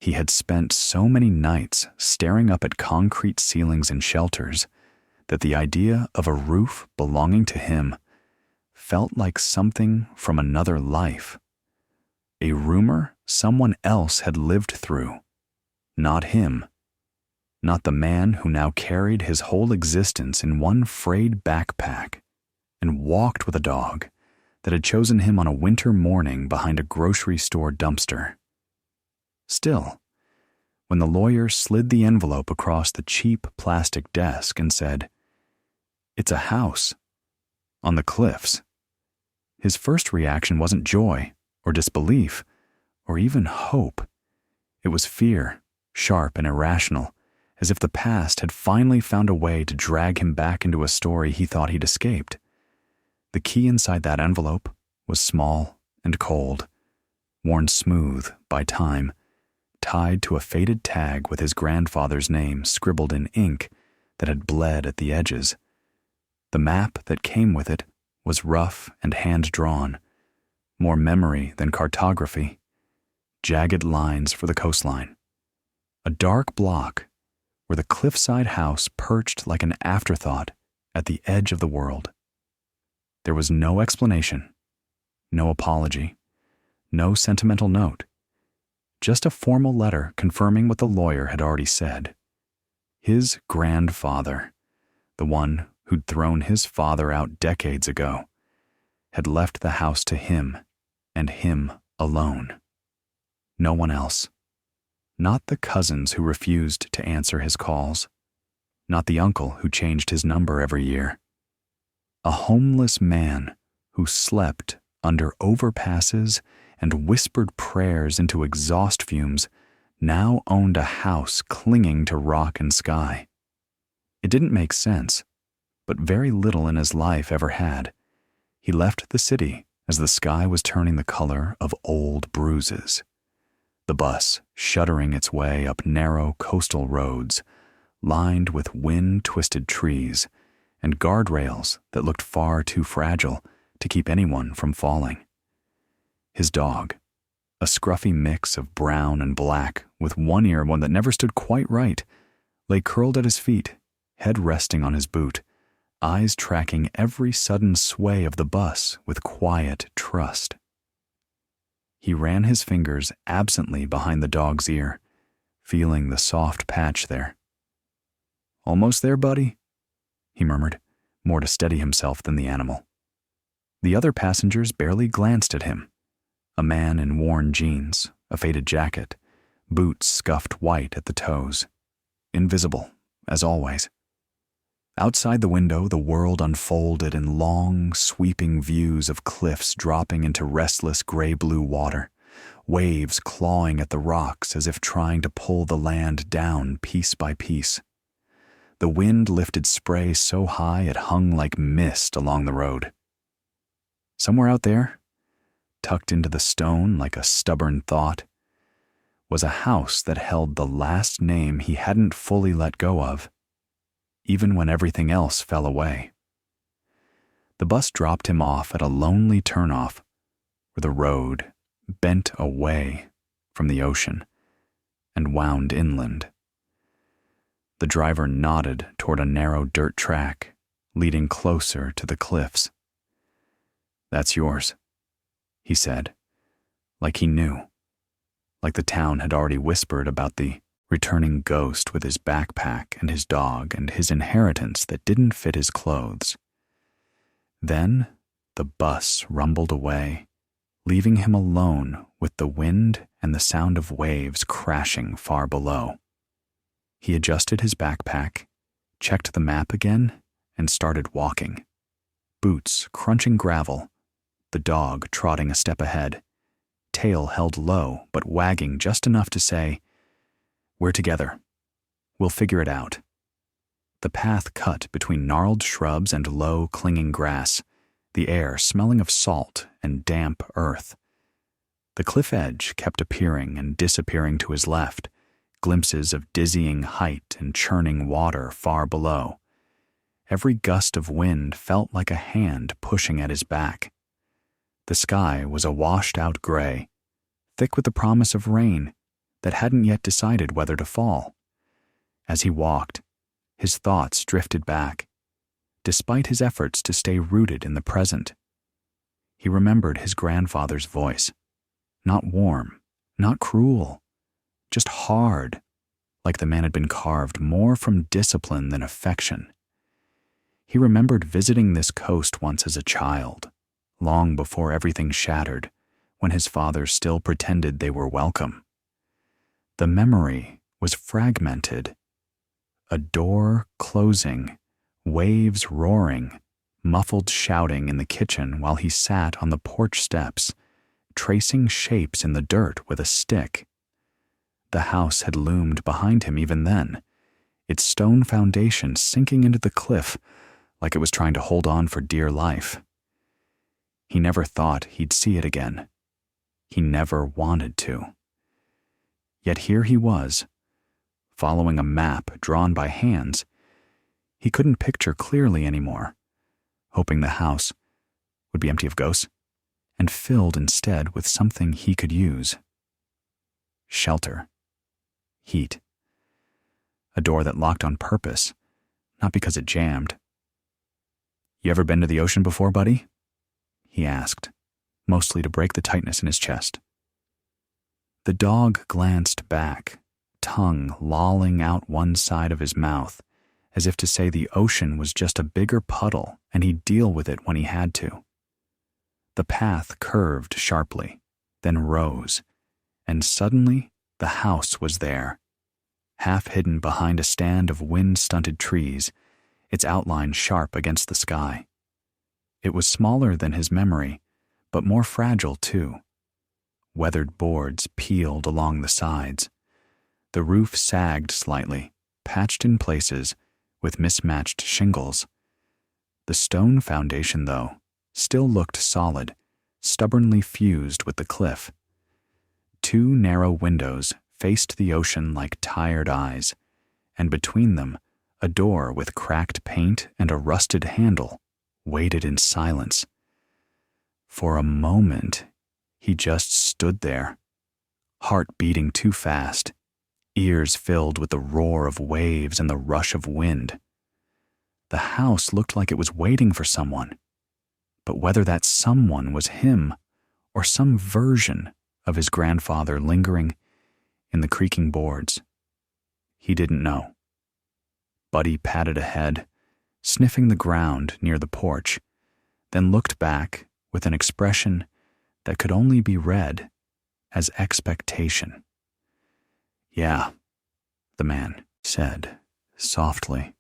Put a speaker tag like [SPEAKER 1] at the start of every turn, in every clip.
[SPEAKER 1] He had spent so many nights staring up at concrete ceilings and shelters that the idea of a roof belonging to him felt like something from another life. A rumor someone else had lived through, not him, not the man who now carried his whole existence in one frayed backpack and walked with a dog that had chosen him on a winter morning behind a grocery store dumpster. Still, when the lawyer slid the envelope across the cheap plastic desk and said, "It's a house on the cliffs," his first reaction wasn't joy or disbelief or even hope. It was fear, sharp and irrational, as if the past had finally found a way to drag him back into a story he thought he'd escaped. The key inside that envelope was small and cold, worn smooth by time, tied to a faded tag with his grandfather's name scribbled in ink that had bled at the edges. The map that came with it was rough and hand-drawn, more memory than cartography, jagged lines for the coastline. A dark block where the Cliffside house perched like an afterthought at the edge of the world. There was no explanation, no apology, no sentimental note, just a formal letter confirming what the lawyer had already said. His grandfather, the one who'd thrown his father out decades ago, had left the house to him and him alone. No one else. Not the cousins who refused to answer his calls. Not the uncle who changed his number every year. A homeless man who slept under overpasses and whispered prayers into exhaust fumes now owned a house clinging to rock and sky. It didn't make sense, but very little in his life ever had. He left the city as the sky was turning the color of old bruises. The bus shuddering its way up narrow coastal roads, lined with wind-twisted trees and guardrails that looked far too fragile to keep anyone from falling. His dog, a scruffy mix of brown and black with one that never stood quite right, lay curled at his feet, head resting on his boot, eyes tracking every sudden sway of the bus with quiet trust. He ran his fingers absently behind the dog's ear, feeling the soft patch there. "Almost there, buddy?" he murmured, more to steady himself than the animal. The other passengers barely glanced at him. A man in worn jeans, a faded jacket, boots scuffed white at the toes. Invisible, as always. Outside the window, the world unfolded in long, sweeping views of cliffs dropping into restless gray-blue water, waves clawing at the rocks as if trying to pull the land down piece by piece. The wind lifted spray so high it hung like mist along the road. Somewhere out there, tucked into the stone like a stubborn thought, was a house that held the last name he hadn't fully let go of, even when everything else fell away. The bus dropped him off at a lonely turnoff where the road bent away from the ocean and wound inland. The driver nodded toward a narrow dirt track leading closer to the cliffs. "That's yours," he said, like he knew, like the town had already whispered about the returning ghost with his backpack and his dog and his inheritance that didn't fit his clothes. Then the bus rumbled away, leaving him alone with the wind and the sound of waves crashing far below. He adjusted his backpack, checked the map again, and started walking. Boots crunching gravel, the dog trotting a step ahead, tail held low but wagging just enough to say, "We're together. We'll figure it out." The path cut between gnarled shrubs and low, clinging grass, the air smelling of salt and damp earth. The cliff edge kept appearing and disappearing to his left, glimpses of dizzying height and churning water far below. Every gust of wind felt like a hand pushing at his back. The sky was a washed-out gray, thick with the promise of rain that hadn't yet decided whether to fall. As he walked, his thoughts drifted back, despite his efforts to stay rooted in the present. He remembered his grandfather's voice, not warm, not cruel, just hard, like the man had been carved more from discipline than affection. He remembered visiting this coast once as a child, long before everything shattered, when his father still pretended they were welcome. The memory was fragmented. A door closing, waves roaring, muffled shouting in the kitchen while he sat on the porch steps, tracing shapes in the dirt with a stick. The house had loomed behind him even then, its stone foundation sinking into the cliff like it was trying to hold on for dear life. He never thought he'd see it again. He never wanted to. Yet here he was, following a map drawn by hands he couldn't picture clearly anymore, hoping the house would be empty of ghosts and filled instead with something he could use. Shelter. Heat. A door that locked on purpose, not because it jammed. "You ever been to the ocean before, buddy?" he asked, mostly to break the tightness in his chest. The dog glanced back, tongue lolling out one side of his mouth, as if to say the ocean was just a bigger puddle and he'd deal with it when he had to. The path curved sharply, then rose, and suddenly the house was there, half hidden behind a stand of wind-stunted trees, its outline sharp against the sky. It was smaller than his memory, but more fragile too. Weathered boards peeled along the sides. The roof sagged slightly, patched in places, with mismatched shingles. The stone foundation, though, still looked solid, stubbornly fused with the cliff. Two narrow windows faced the ocean like tired eyes, and between them, a door with cracked paint and a rusted handle waited in silence. For a moment, he just stood there, heart beating too fast, ears filled with the roar of waves and the rush of wind. The house looked like it was waiting for someone, but whether that someone was him or some version of his grandfather lingering in the creaking boards, he didn't know. Buddy padded ahead, sniffing the ground near the porch, then looked back with an expression that could only be read as expectation. "Yeah," the man said softly.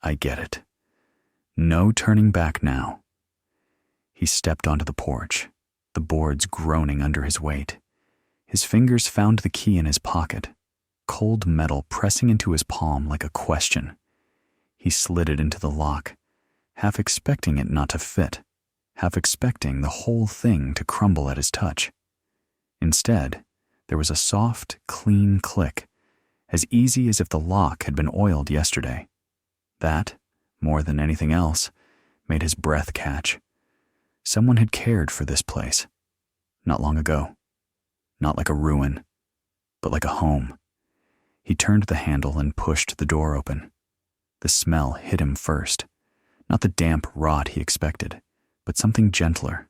[SPEAKER 1] "I get it. No turning back now." He stepped onto the porch, the boards groaning under his weight. His fingers found the key in his pocket, cold metal pressing into his palm like a question. He slid it into the lock, half expecting it not to fit, half expecting the whole thing to crumble at his touch. Instead, there was a soft, clean click, as easy as if the lock had been oiled yesterday. That, more than anything else, made his breath catch. Someone had cared for this place. Not long ago. Not like a ruin, but like a home. He turned the handle and pushed the door open. The smell hit him first. Not the damp rot he expected, but something gentler.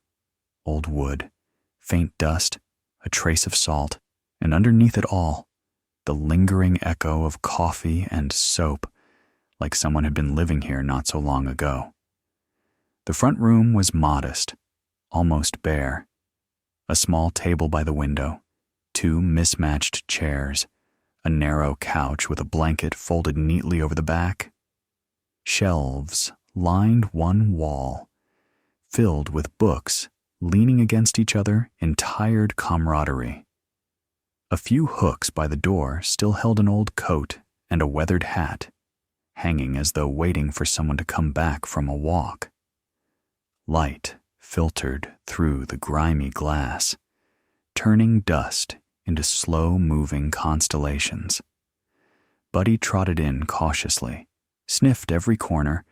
[SPEAKER 1] Old wood, faint dust, a trace of salt, and underneath it all, the lingering echo of coffee and soap, like someone had been living here not so long ago. The front room was modest, almost bare. A small table by the window, two mismatched chairs, a narrow couch with a blanket folded neatly over the back. Shelves lined one wall, filled with books leaning against each other in tired camaraderie. A few hooks by the door still held an old coat and a weathered hat, hanging as though waiting for someone to come back from a walk. Light filtered through the grimy glass, turning dust into slow-moving constellations. Buddy trotted in cautiously, sniffed every corner,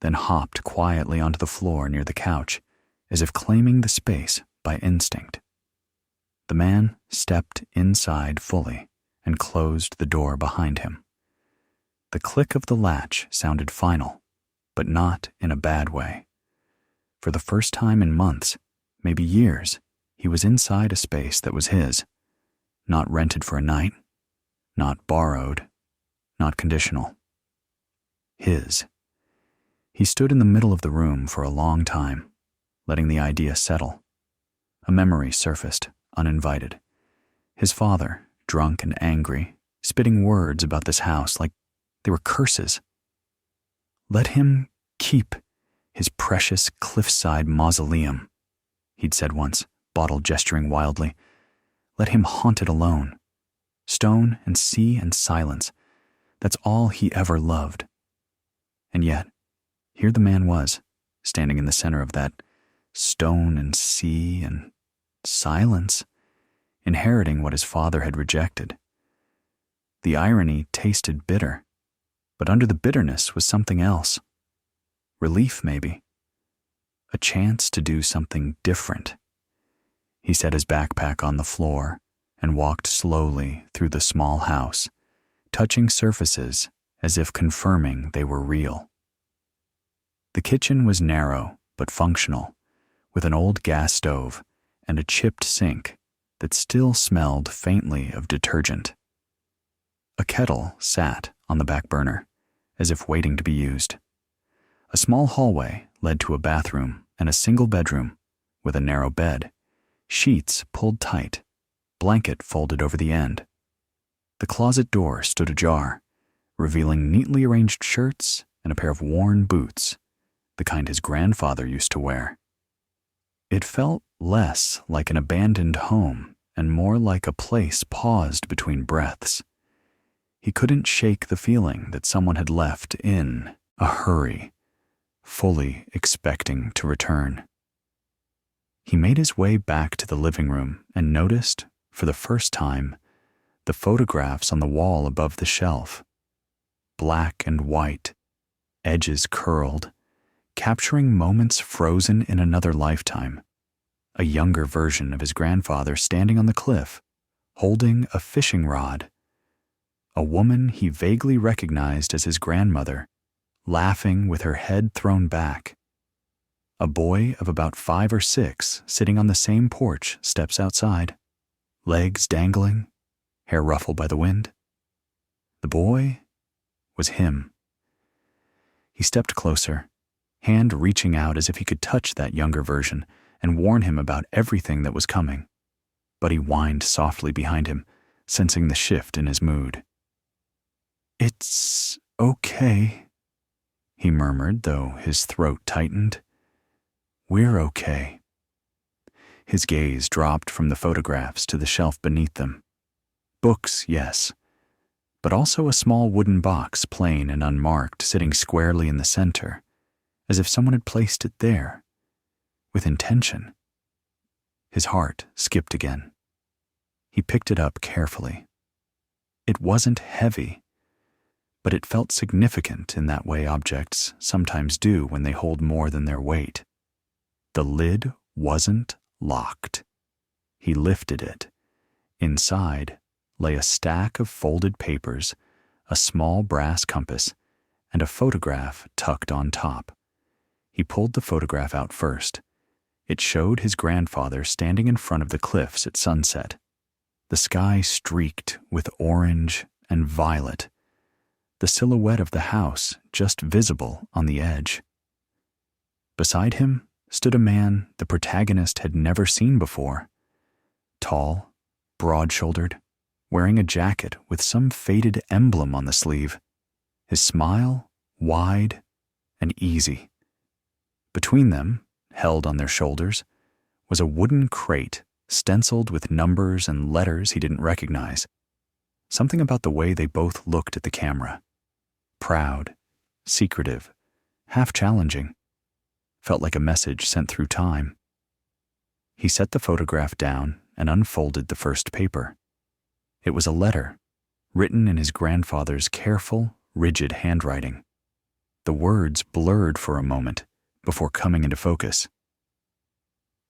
[SPEAKER 1] then hopped quietly onto the floor near the couch, as if claiming the space by instinct. The man stepped inside fully and closed the door behind him. The click of the latch sounded final, but not in a bad way. For the first time in months, maybe years, he was inside a space that was his, not rented for a night, not borrowed, not conditional. His. He stood in the middle of the room for a long time, letting the idea settle. A memory surfaced, uninvited. His father, drunk and angry, spitting words about this house like they were curses. Let him keep his precious Cliffside mausoleum, he'd said once, bottle gesturing wildly. Let him haunt it alone. Stone and sea and silence. That's all he ever loved. And yet, here the man was, standing in the center of that stone and sea and silence, inheriting what his father had rejected. The irony tasted bitter, but under the bitterness was something else. Relief, maybe. A chance to do something different. He set his backpack on the floor and walked slowly through the small house, touching surfaces as if confirming they were real. The kitchen was narrow but functional, with an old gas stove and a chipped sink that still smelled faintly of detergent. A kettle sat on the back burner, as if waiting to be used. A small hallway led to a bathroom and a single bedroom with a narrow bed, sheets pulled tight, blanket folded over the end. The closet door stood ajar, revealing neatly arranged shirts and a pair of worn boots, the kind his grandfather used to wear. It felt less like an abandoned home and more like a place paused between breaths. He couldn't shake the feeling that someone had left in a hurry, fully expecting to return. He made his way back to the living room and noticed, for the first time, the photographs on the wall above the shelf. Black and white, edges curled, capturing moments frozen in another lifetime. A younger version of his grandfather standing on the cliff, holding a fishing rod. A woman he vaguely recognized as his grandmother, laughing with her head thrown back. A boy of about 5 or 6 sitting on the same porch steps outside, legs dangling, hair ruffled by the wind. The boy was him. He stepped closer, hand reaching out as if he could touch that younger version and warn him about everything that was coming. But he whined softly behind him, sensing the shift in his mood. "It's okay," he murmured, though his throat tightened. "We're okay." His gaze dropped from the photographs to the shelf beneath them. Books, yes, but also a small wooden box, plain and unmarked, sitting squarely in the center, as if someone had placed it there, with intention. His heart skipped again. He picked it up carefully. It wasn't heavy, but it felt significant in that way objects sometimes do when they hold more than their weight. The lid wasn't locked. He lifted it. Inside lay a stack of folded papers, a small brass compass, and a photograph tucked on top. He pulled the photograph out first. It showed his grandfather standing in front of the cliffs at sunset, the sky streaked with orange and violet, the silhouette of the house just visible on the edge. Beside him stood a man the protagonist had never seen before, tall, broad-shouldered, wearing a jacket with some faded emblem on the sleeve, his smile wide and easy. Between them, held on their shoulders, was a wooden crate stenciled with numbers and letters he didn't recognize. Something about the way they both looked at the camera. Proud, secretive, half challenging. Felt like a message sent through time. He set the photograph down and unfolded the first paper. It was a letter, written in his grandfather's careful, rigid handwriting. The words blurred for a moment before coming into focus.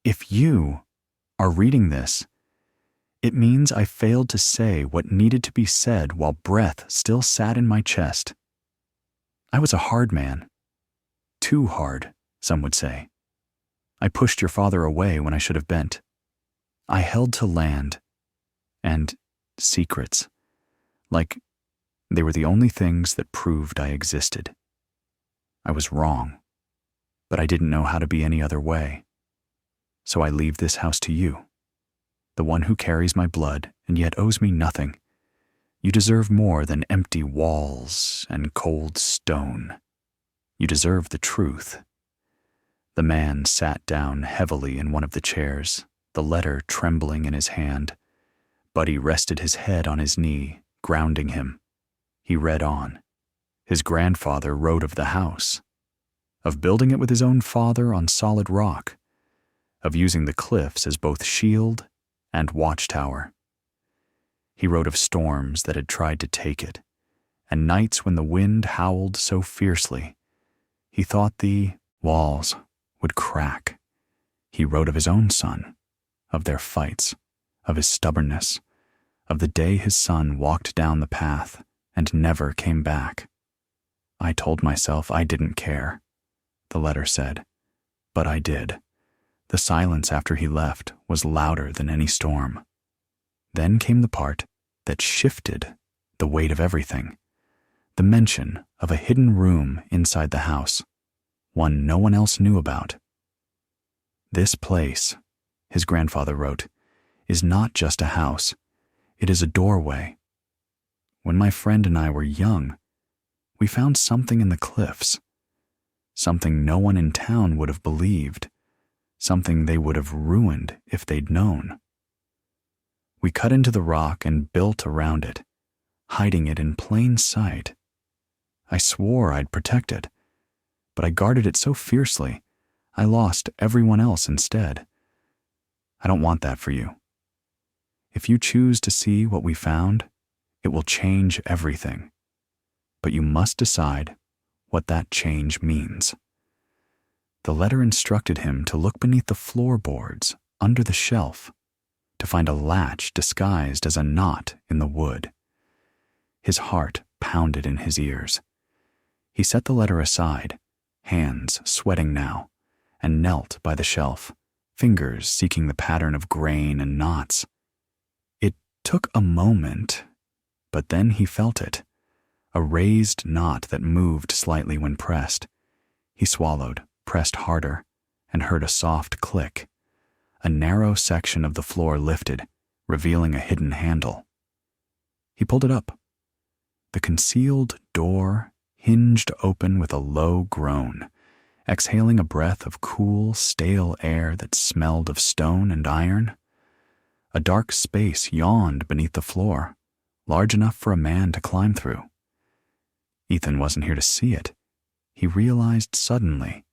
[SPEAKER 1] "If you are reading this, It means I failed to say what needed to be said while breath still sat in my chest. I was a hard man. Too hard, some would say. I pushed your father away when I should have bent. I held to land and secrets, like they were the only things that proved I existed. I was wrong, but I didn't know how to be any other way. So I leave this house to you, the one who carries my blood and yet owes me nothing. You deserve more than empty walls and cold stone. You deserve the truth. The man sat down heavily in one of the chairs, the letter trembling in his hand. Buddy rested his head on his knee, grounding him. He read on. His grandfather wrote of the house, of building it with his own father on solid rock, of using the cliffs as both shield and watchtower. He wrote of storms that had tried to take it, and nights when the wind howled so fiercely, he thought the walls would crack. He wrote of his own son, of their fights, of his stubbornness, of the day his son walked down the path and never came back. I told myself I didn't care, the letter said, but I did. The silence after he left was louder than any storm. Then came the part that shifted the weight of everything, the mention of a hidden room inside the house, one no one else knew about. This place, his grandfather wrote, is not just a house, it is a doorway. When my friend and I were young, we found something in the cliffs, something no one in town would have believed, something they would have ruined if they'd known. We cut into the rock and built around it, hiding it in plain sight. I swore I'd protect it, but I guarded it so fiercely, I lost everyone else instead. I don't want that for you. If you choose to see what we found, it will change everything. But you must decide what that change means. The letter instructed him to look beneath the floorboards under the shelf, to find a latch disguised as a knot in the wood. His heart pounded in his ears. He set the letter aside, hands sweating now, and knelt by the shelf, fingers seeking the pattern of grain and knots. It took a moment, but then he felt it, a raised knot that moved slightly when pressed. He swallowed, pressed harder, and heard a soft click. A narrow section of the floor lifted, revealing a hidden handle. He pulled it up. The concealed door hinged open with a low groan, exhaling a breath of cool, stale air that smelled of stone and iron. A dark space yawned beneath the floor, large enough for a man to climb through. Ethan wasn't here to see it. He realized suddenly.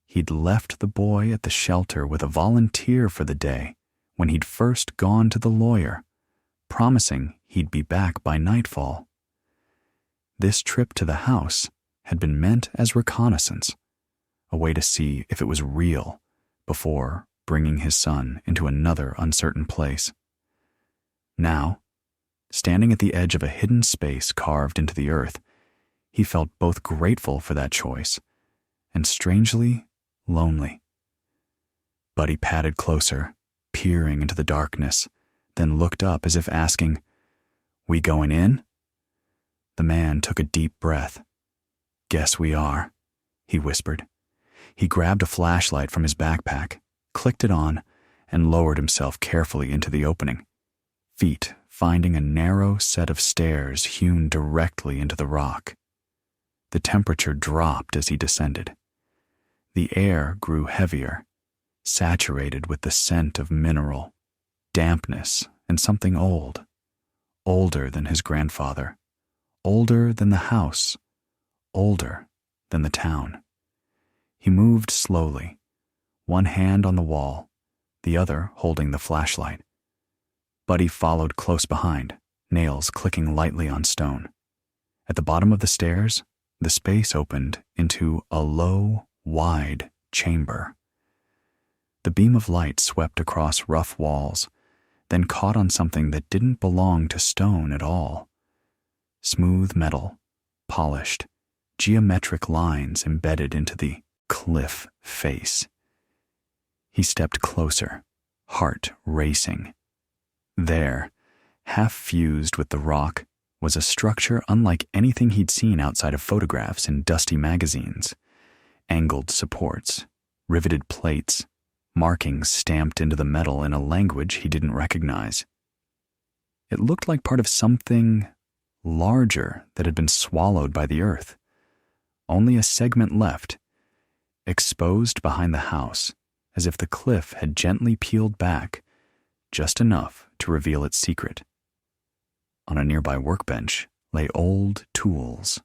[SPEAKER 1] He'd left the boy at the shelter with a volunteer for the day when he'd first gone to the lawyer, promising he'd be back by nightfall. This trip to the house had been meant as reconnaissance, a way to see if it was real before bringing his son into another uncertain place. Now, standing at the edge of a hidden space carved into the earth, he felt both grateful for that choice and strangely lonely. Buddy padded closer, peering into the darkness, then looked up as if asking, "We going in?" The man took a deep breath. "Guess we are," he whispered. He grabbed a flashlight from his backpack, clicked it on, and lowered himself carefully into the opening, feet finding a narrow set of stairs hewn directly into the rock. The temperature dropped as he descended. The air grew heavier, saturated with the scent of mineral, dampness, and something old, older than his grandfather, older than the house, older than the town. He moved slowly, one hand on the wall, the other holding the flashlight. Buddy followed close behind, nails clicking lightly on stone. At the bottom of the stairs, the space opened into a low, wide chamber. The beam of light swept across rough walls, then caught on something that didn't belong to stone at all. Smooth metal, polished, geometric lines embedded into the cliff face. He stepped closer, heart racing. There, half fused with the rock, was a structure unlike anything he'd seen outside of photographs in dusty magazines. Angled supports, riveted plates, markings stamped into the metal in a language he didn't recognize. It looked like part of something larger that had been swallowed by the earth. Only a segment left, exposed behind the house, as if the cliff had gently peeled back, just enough to reveal its secret. On a nearby workbench lay old tools,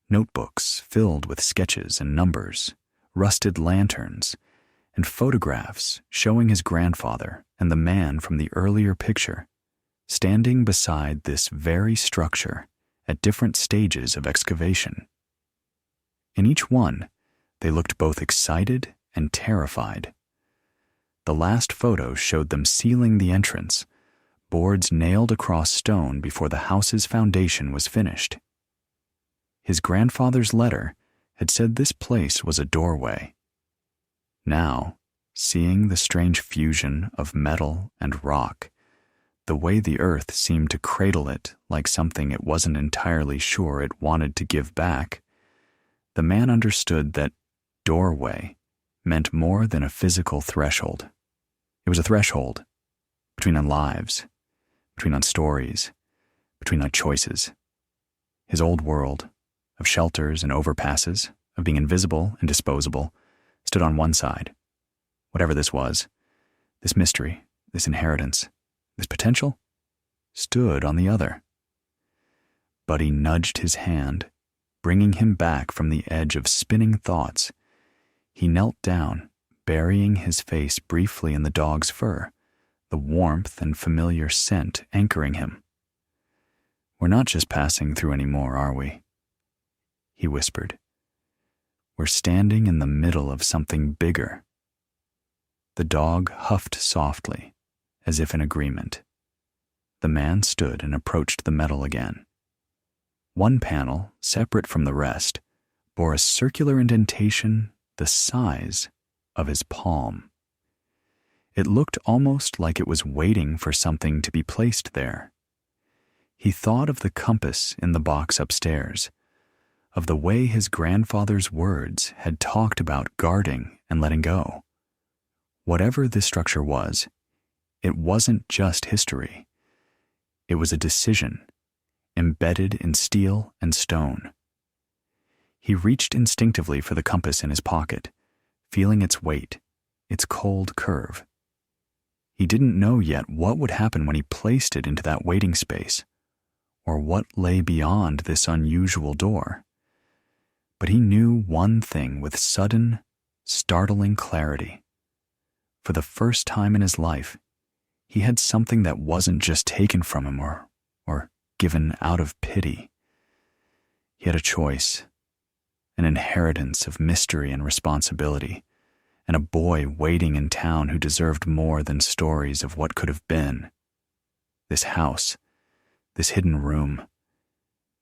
[SPEAKER 1] notebooks filled with sketches and numbers, rusted lanterns, and photographs showing his grandfather and the man from the earlier picture standing beside this very structure at different stages of excavation. In each one, they looked both excited and terrified. The last photo showed them sealing the entrance, boards nailed across stone before the house's foundation was finished. His grandfather's letter had said this place was a doorway. Now, seeing the strange fusion of metal and rock, the way the earth seemed to cradle it like something it wasn't entirely sure it wanted to give back, the man understood that doorway meant more than a physical threshold. It was a threshold between our lives, between our stories, between our choices. His old world, of shelters and overpasses, of being invisible and disposable, stood on one side. Whatever this was, this mystery, this inheritance, this potential, stood on the other. Buddy nudged his hand, bringing him back from the edge of spinning thoughts. He knelt down, burying his face briefly in the dog's fur, the warmth and familiar scent anchoring him. "We're not just passing through anymore, are we?" he whispered. "We're standing in the middle of something bigger." The dog huffed softly, as if in agreement. The man stood and approached the metal again. One panel, separate from the rest, bore a circular indentation the size of his palm. It looked almost like it was waiting for something to be placed there. He thought of the compass in the box upstairs, of the way his grandfather's words had talked about guarding and letting go. Whatever this structure was, it wasn't just history. It was a decision, embedded in steel and stone. He reached instinctively for the compass in his pocket, feeling its weight, its cold curve. He didn't know yet what would happen when he placed it into that waiting space, or what lay beyond this unusual door. But he knew one thing with sudden, startling clarity. For the first time in his life, he had something that wasn't just taken from him or given out of pity. He had a choice, an inheritance of mystery and responsibility, and a boy waiting in town who deserved more than stories of what could have been. This house, this hidden room,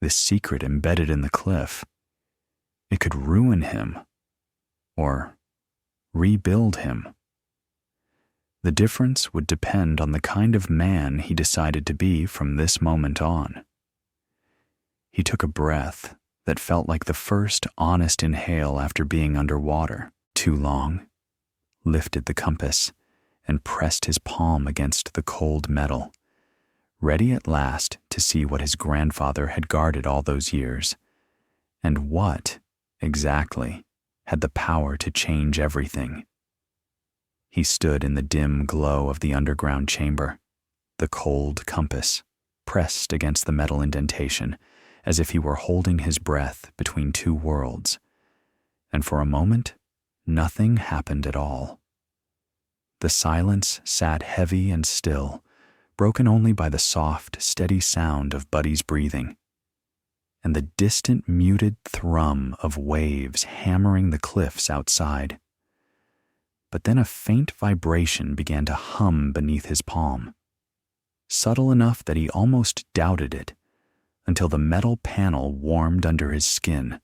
[SPEAKER 1] this secret embedded in the cliff, it could ruin him or rebuild him. The difference would depend on the kind of man he decided to be from this moment on. He took a breath that felt like the first honest inhale after being underwater too long, lifted the compass, and pressed his palm against the cold metal, ready at last to see what his grandfather had guarded all those years, and what, exactly, had the power to change everything. He stood in the dim glow of the underground chamber, the cold compass pressed against the metal indentation, as if he were holding his breath between two worlds. And for a moment, nothing happened at all. The silence sat heavy and still, broken only by the soft, steady sound of Buddy's breathing, and the distant, muted thrum of waves hammering the cliffs outside. But then a faint vibration began to hum beneath his palm. subtle enough that he almost doubted it, until the metal panel warmed under his skin,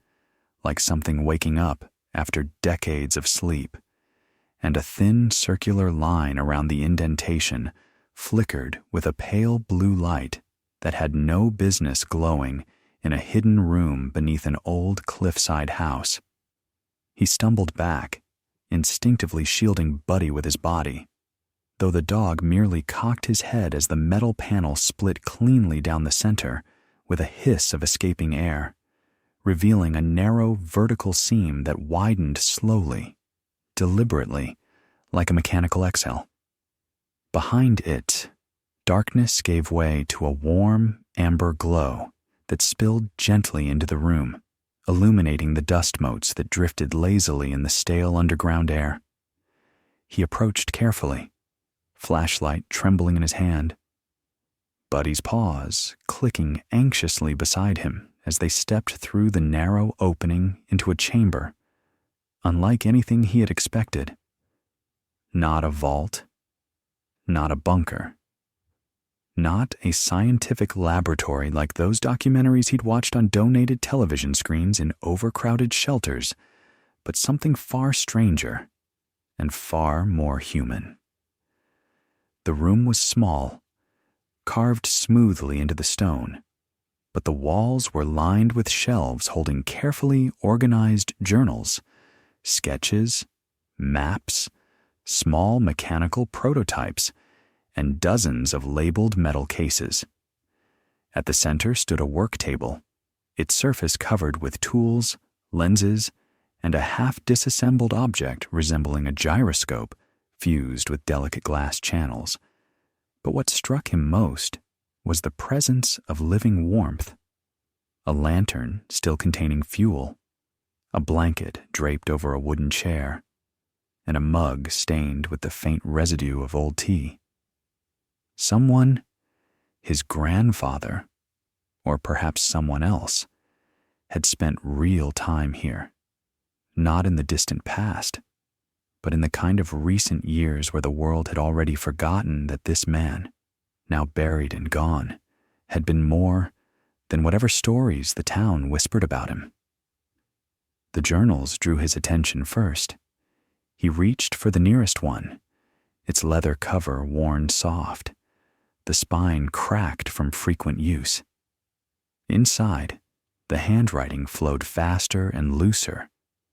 [SPEAKER 1] like something waking up after decades of sleep, and a thin circular line around the indentation flickered with a pale blue light that had no business glowing in a hidden room beneath an old cliffside house. He stumbled back, instinctively shielding Buddy with his body, though the dog merely cocked his head as the metal panel split cleanly down the center with a hiss of escaping air, revealing a narrow vertical seam that widened slowly, deliberately, like a mechanical exhale. Behind it, darkness gave way to a warm, amber glow that spilled gently into the room, illuminating the dust motes that drifted lazily in the stale underground air. He approached carefully, flashlight trembling in his hand, Buddy's paws clicking anxiously beside him as they stepped through the narrow opening into a chamber, unlike anything he had expected. Not a vault, not a bunker, not a scientific laboratory like those documentaries he'd watched on donated television screens in overcrowded shelters, but something far stranger and far more human. The room was small, carved smoothly into the stone, but the walls were lined with shelves holding carefully organized journals, sketches, maps, small mechanical prototypes, and dozens of labeled metal cases. At the center stood a work table, its surface covered with tools, lenses, and a half-disassembled object resembling a gyroscope fused with delicate glass channels. But what struck him most was the presence of living warmth. A lantern still containing fuel, a blanket draped over a wooden chair, and a mug stained with the faint residue of old tea. Someone, his grandfather, or perhaps someone else, had spent real time here, not in the distant past, but in the kind of recent years where the world had already forgotten that this man, now buried and gone, had been more than whatever stories the town whispered about him. The journals drew his attention first. He reached for the nearest one, its leather cover worn soft, the spine cracked from frequent use. Inside, the handwriting flowed faster and looser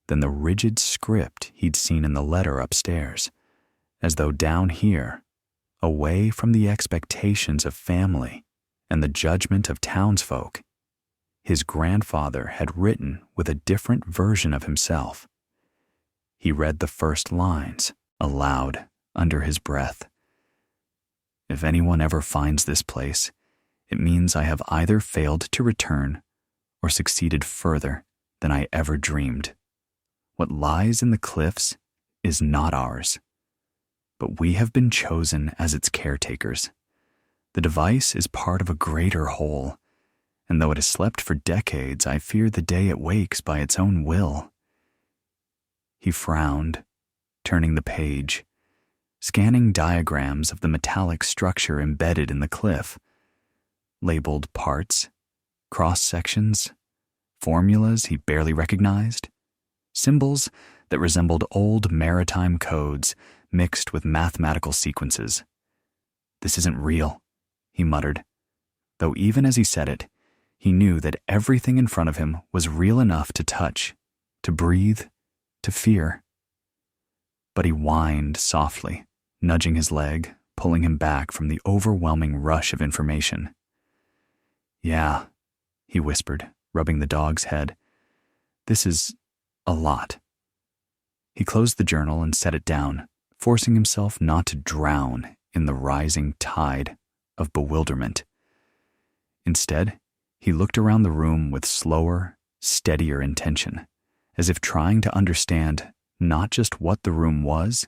[SPEAKER 1] than the rigid script he'd seen in the letter upstairs, as though down here, away from the expectations of family and the judgment of townsfolk, his grandfather had written with a different version of himself. He read the first lines aloud under his breath. "If anyone ever finds this place, it means I have either failed to return or succeeded further than I ever dreamed. What lies in the cliffs is not ours, but we have been chosen as its caretakers. The device is part of a greater whole, and though it has slept for decades, I fear the day it wakes by its own will." He frowned, turning the page, scanning diagrams of the metallic structure embedded in the cliff, labeled parts, cross-sections, formulas he barely recognized, symbols that resembled old maritime codes mixed with mathematical sequences. "This isn't real," he muttered, though even as he said it, he knew that everything in front of him was real enough to touch, to breathe, to fear. But he whined softly, nudging his leg, pulling him back from the overwhelming rush of information. "Yeah," he whispered, rubbing the dog's head. "This is a lot." He closed the journal and set it down, forcing himself not to drown in the rising tide of bewilderment. Instead, he looked around the room with slower, steadier intention, as if trying to understand not just what the room was,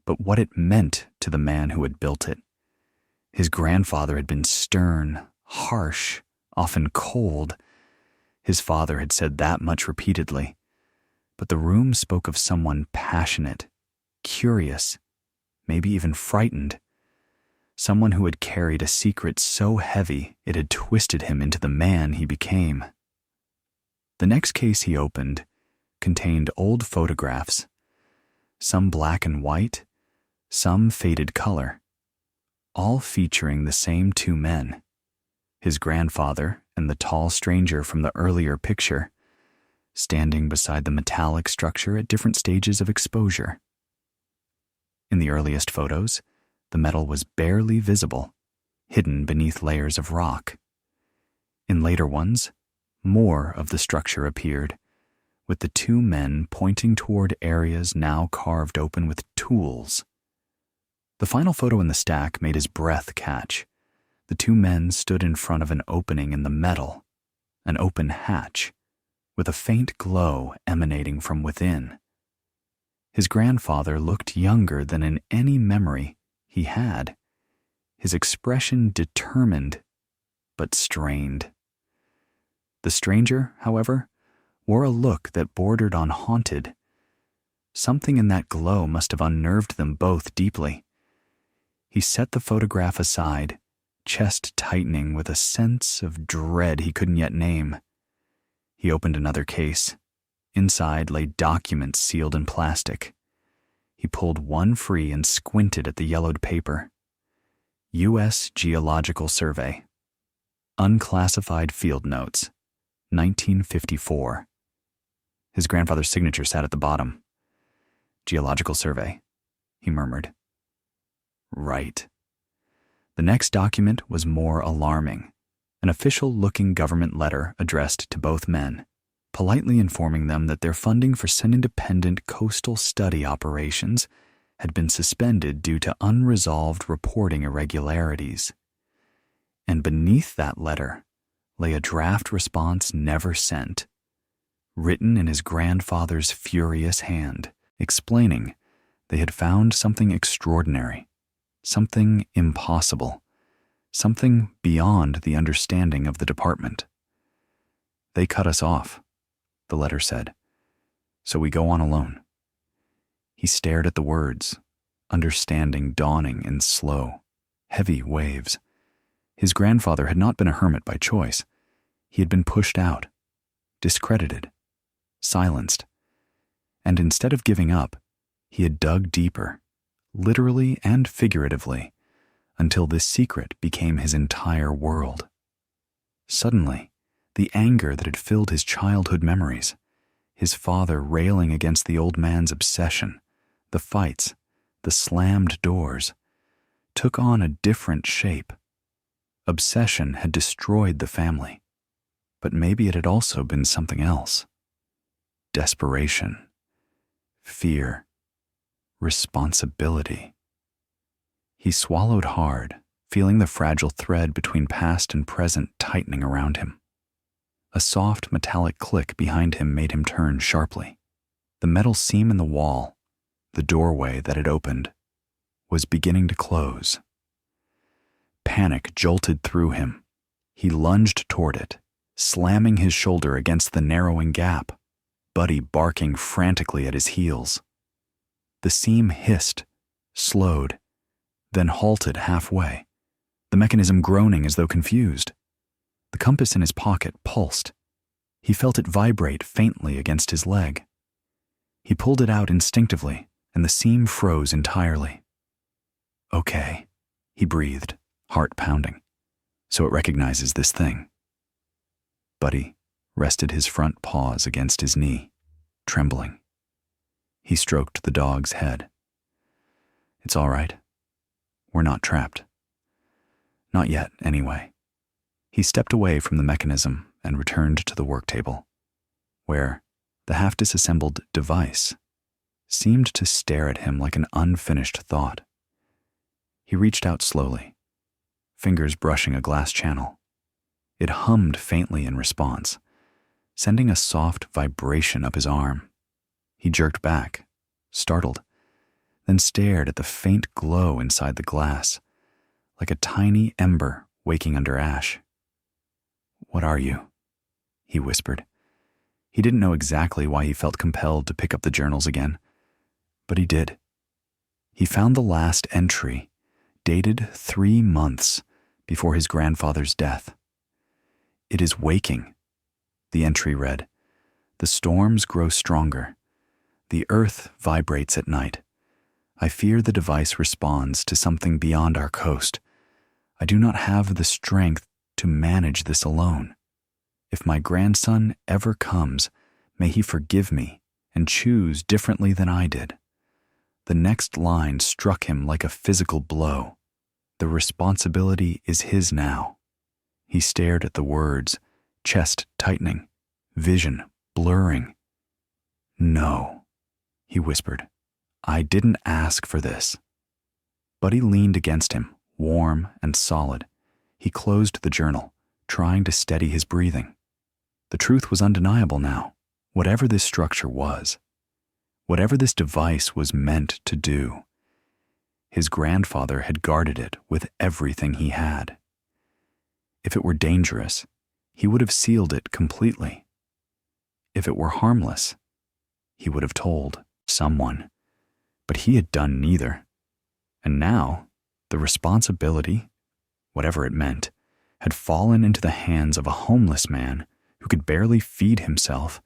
[SPEAKER 1] but what it meant to the man who had built it. His grandfather had been stern, harsh, often cold. His father had said that much repeatedly. But the room spoke of someone passionate, curious, maybe even frightened. someone who had carried a secret so heavy it had twisted him into the man he became. The next case he opened contained old photographs, some black and white, some faded color, all featuring the same two men, his grandfather and the tall stranger from the earlier picture, standing beside the metallic structure at different stages of exposure. In the earliest photos, the metal was barely visible, hidden beneath layers of rock. In later ones, more of the structure appeared, with the two men pointing toward areas now carved open with tools. The final photo in the stack made his breath catch. The two men stood in front of an opening in the metal, an open hatch, with a faint glow emanating from within. His grandfather looked younger than in any memory he had, his expression determined but strained. The stranger, however, wore a look that bordered on haunted. Something in that glow must have unnerved them both deeply. He set the photograph aside, chest tightening with a sense of dread he couldn't yet name. He opened another case. Inside lay documents sealed in plastic. He pulled one free and squinted at the yellowed paper. U.S. Geological Survey. Unclassified Field Notes, 1954. His grandfather's signature sat at the bottom. Geological Survey, he murmured. Right. The next document was more alarming. An official-looking government letter addressed to both men, politely informing them that their funding for sun-independent coastal study operations had been suspended due to unresolved reporting irregularities. And beneath that letter lay a draft response never sent, written in his grandfather's furious hand, explaining they had found something extraordinary, something impossible, something beyond the understanding of the department. They cut us off, the letter said, so we go on alone. He stared at the words, understanding dawning in slow, heavy waves. His grandfather had not been a hermit by choice. He had been pushed out, discredited, silenced, and instead of giving up, he had dug deeper, literally and figuratively, until this secret became his entire world. Suddenly, the anger that had filled his childhood memories, his father railing against the old man's obsession, the fights, the slammed doors, took on a different shape. Obsession had destroyed the family, but maybe it had also been something else. Desperation, fear, responsibility. He swallowed hard, feeling the fragile thread between past and present tightening around him. A soft metallic click behind him made him turn sharply. The metal seam in the wall, the doorway that had opened, was beginning to close. Panic jolted through him. He lunged toward it, slamming his shoulder against the narrowing gap, Buddy barking frantically at his heels. The seam hissed, slowed, then halted halfway, the mechanism groaning as though confused. The compass in his pocket pulsed. He felt it vibrate faintly against his leg. He pulled it out instinctively, and the seam froze entirely. Okay, he breathed, heart pounding. So it recognizes this thing. Buddy rested his front paws against his knee, trembling. He stroked the dog's head. It's all right. We're not trapped. Not yet, anyway. He stepped away from the mechanism and returned to the work table, where the half-disassembled device seemed to stare at him like an unfinished thought. He reached out slowly, fingers brushing a glass channel. It hummed faintly in response, sending a soft vibration up his arm. He jerked back, startled, then stared at the faint glow inside the glass, like a tiny ember waking under ash. "What are you?" he whispered. He didn't know exactly why he felt compelled to pick up the journals again, but he did. He found the last entry, dated 3 months before his grandfather's death. "It is waking," the entry read. "The storms grow stronger. The earth vibrates at night. I fear the device responds to something beyond our coast. I do not have the strength to manage this alone. If my grandson ever comes, may he forgive me and choose differently than I did." The next line struck him like a physical blow. The responsibility is his now. He stared at the words, chest tightening, vision blurring. "No," he whispered. "I didn't ask for this." Buddy leaned against him, warm and solid. He closed the journal, trying to steady his breathing. The truth was undeniable now. Whatever this structure was, whatever this device was meant to do, his grandfather had guarded it with everything he had. If it were dangerous, he would have sealed it completely. If it were harmless, he would have told someone. But he had done neither. And now, the responsibility, whatever it meant, had fallen into the hands of a homeless man who could barely feed himself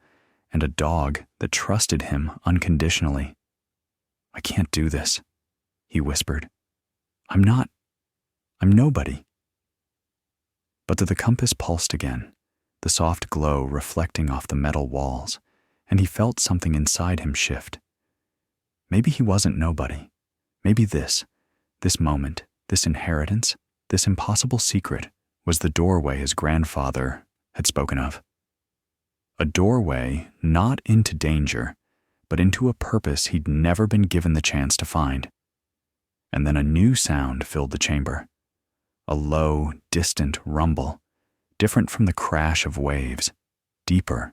[SPEAKER 1] and a dog that trusted him unconditionally. "I can't do this," he whispered. I'm nobody." But the compass pulsed again, the soft glow reflecting off the metal walls, and he felt something inside him shift. Maybe he wasn't nobody. Maybe this moment, this inheritance, this impossible secret was the doorway his grandfather had spoken of. A doorway not into danger, but into a purpose he'd never been given the chance to find. And then a new sound filled the chamber. A low, distant rumble, different from the crash of waves, deeper,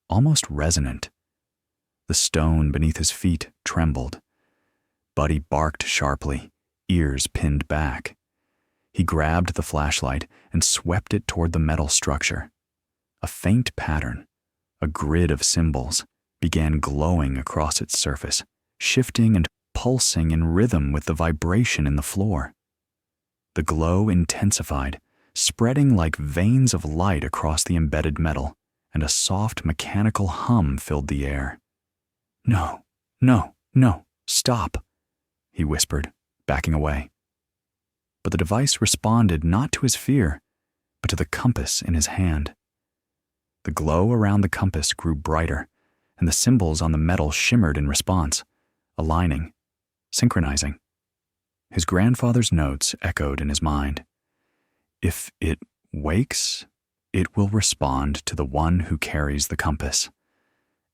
[SPEAKER 1] almost resonant. The stone beneath his feet trembled. Buddy barked sharply, ears pinned back. He grabbed the flashlight and swept it toward the metal structure. A faint pattern, a grid of symbols, began glowing across its surface, shifting and pulsing in rhythm with the vibration in the floor. The glow intensified, spreading like veins of light across the embedded metal, and a soft mechanical hum filled the air. "No, no, no, stop," he whispered, backing away. But the device responded not to his fear, but to the compass in his hand. The glow around the compass grew brighter, and the symbols on the metal shimmered in response, aligning, synchronizing. His grandfather's notes echoed in his mind. If it wakes, it will respond to the one who carries the compass.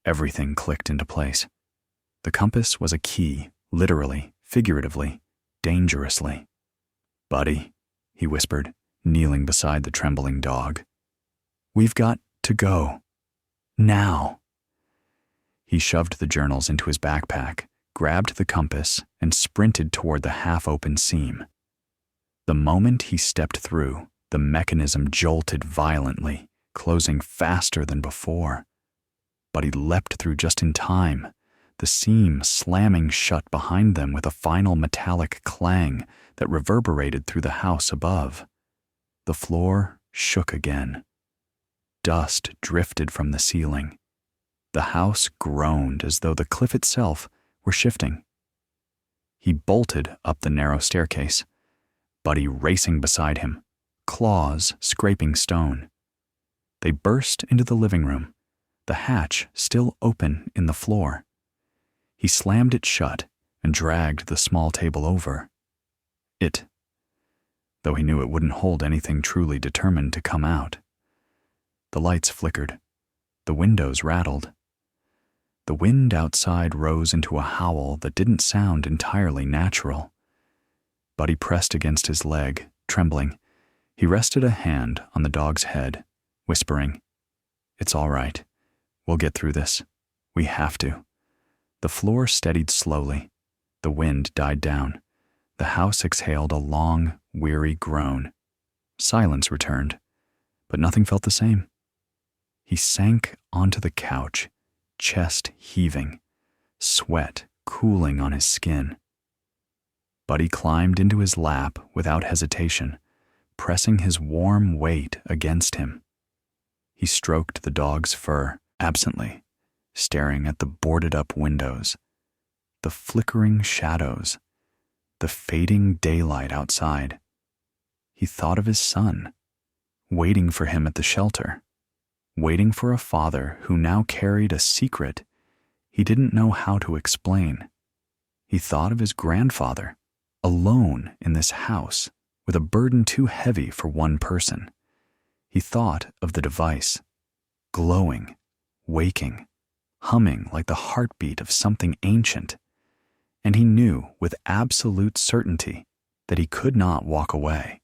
[SPEAKER 1] Everything clicked into place. The compass was a key, literally, figuratively, dangerously. "Buddy," he whispered, kneeling beside the trembling dog. "We've got to go. Now." He shoved the journals into his backpack, grabbed the compass, and sprinted toward the half-open seam. The moment he stepped through, the mechanism jolted violently, closing faster than before. But he leapt through just in time, the seam slamming shut behind them with a final metallic clang that reverberated through the house above. The floor shook again. Dust drifted from the ceiling. The house groaned as though the cliff itself were shifting. He bolted up the narrow staircase, Buddy racing beside him, claws scraping stone. They burst into the living room, the hatch still open in the floor. He slammed it shut and dragged the small table over. Though he knew it wouldn't hold anything truly determined to come out. The lights flickered. The windows rattled. The wind outside rose into a howl that didn't sound entirely natural. Buddy pressed against his leg, trembling. He rested a hand on the dog's head, whispering, "It's all right. We'll get through this. We have to." The floor steadied slowly. The wind died down. The house exhaled a long, weary groan. Silence returned, but nothing felt the same. He sank onto the couch, chest heaving, sweat cooling on his skin. Buddy climbed into his lap without hesitation, pressing his warm weight against him. He stroked the dog's fur absently, staring at the boarded-up windows, the flickering shadows, the fading daylight outside. He thought of his son, waiting for him at the shelter, waiting for a father who now carried a secret he didn't know how to explain. He thought of his grandfather, alone in this house, with a burden too heavy for one person. He thought of the device, glowing, waking, humming like the heartbeat of something ancient. And he knew with absolute certainty that he could not walk away.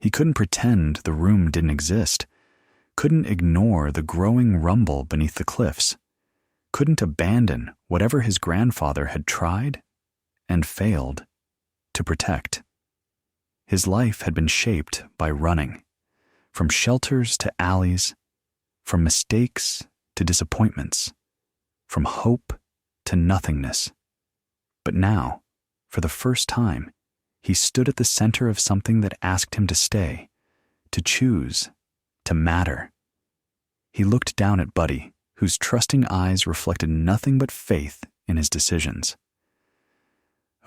[SPEAKER 1] He couldn't pretend the room didn't exist, couldn't ignore the growing rumble beneath the cliffs, couldn't abandon whatever his grandfather had tried and failed to protect. His life had been shaped by running, from shelters to alleys, from mistakes to disappointments, from hope to nothingness. But now, for the first time, he stood at the center of something that asked him to stay, to choose, to matter. He looked down at Buddy, whose trusting eyes reflected nothing but faith in his decisions.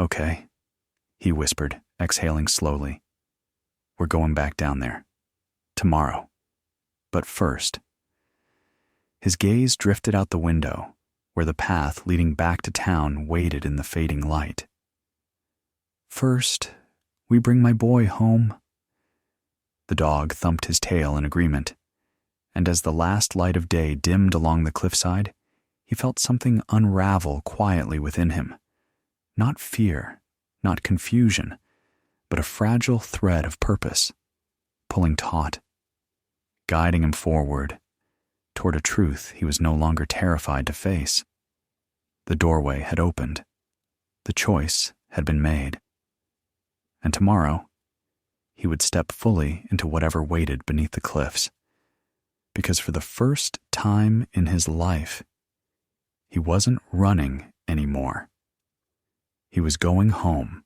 [SPEAKER 1] "Okay," he whispered, exhaling slowly. "We're going back down there. Tomorrow. But first." His gaze drifted out the window, where the path leading back to town waited in the fading light. "First, we bring my boy home." The dog thumped his tail in agreement, and as the last light of day dimmed along the cliffside, he felt something unravel quietly within him. Not fear, not confusion, but a fragile thread of purpose, pulling taut, guiding him forward, toward a truth he was no longer terrified to face. The doorway had opened. The choice had been made. And tomorrow, he would step fully into whatever waited beneath the cliffs. Because for the first time in his life, he wasn't running anymore. He was going home.